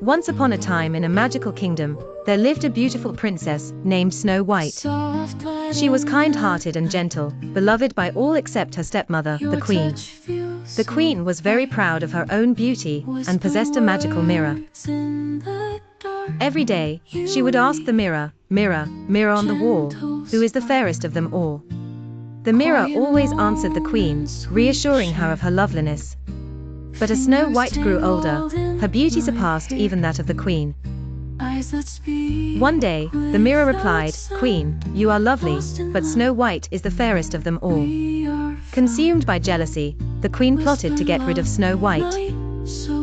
Once upon a time in a magical kingdom, there lived a beautiful princess named Snow White. She was kind-hearted and gentle, beloved by all except her stepmother, the queen. The queen was very proud of her own beauty and possessed a magical mirror. Every day, she would ask the mirror, "Mirror, mirror on the wall, who is the fairest of them all?" The mirror always answered the queen, reassuring her of her loveliness. But as Snow White grew older, her beauty surpassed even that of the queen. One day, the mirror replied, "Queen, you are lovely, but Snow White is the fairest of them all." Consumed by jealousy, the queen plotted to get rid of Snow White.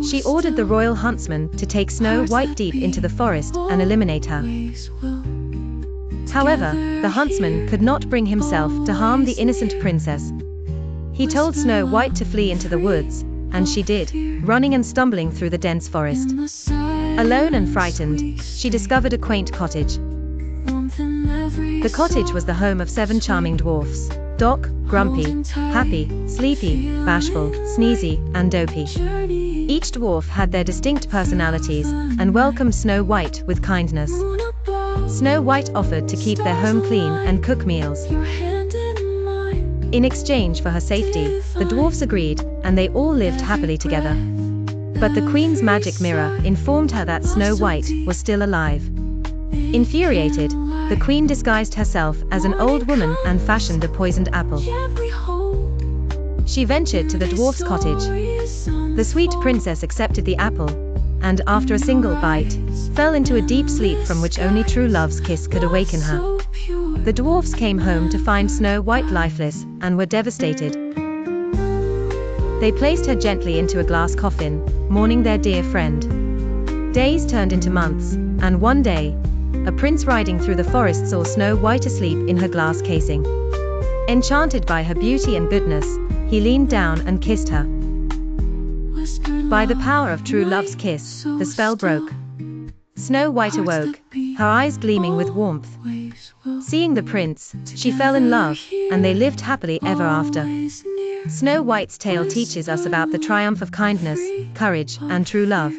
She ordered the royal huntsman to take Snow White deep into the forest and eliminate her. However, the huntsman could not bring himself to harm the innocent princess. He told Snow White to flee into the woods, and she did, running and stumbling through the dense forest. Alone and frightened, she discovered a quaint cottage. The cottage was the home of 7 charming dwarfs: Doc, Grumpy, Happy, Sleepy, Bashful, Sneezy, and Dopey. Each dwarf had their distinct personalities, and welcomed Snow White with kindness. Snow White offered to keep their home clean and cook meals. In exchange for her safety, the dwarfs agreed, and they all lived happily together. But the queen's magic mirror informed her that Snow White was still alive. Infuriated, the queen disguised herself as an old woman and fashioned a poisoned apple. She ventured to the dwarf's cottage. The sweet princess accepted the apple, and after a single bite, fell into a deep sleep from which only true love's kiss could awaken her. The dwarfs came home to find Snow White lifeless, and were devastated. They placed her gently into a glass coffin, mourning their dear friend. Days turned into months, and one day, a prince riding through the forest saw Snow White asleep in her glass casing. Enchanted by her beauty and goodness, he leaned down and kissed her. By the power of true love's kiss, the spell broke. Snow White awoke, her eyes gleaming with warmth. Seeing the prince, she fell in love, and they lived happily ever after. Snow White's tale teaches us about the triumph of kindness, courage, and true love.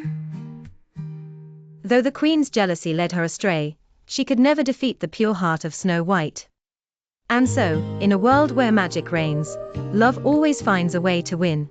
Though the queen's jealousy led her astray, she could never defeat the pure heart of Snow White. And so, in a world where magic reigns, love always finds a way to win.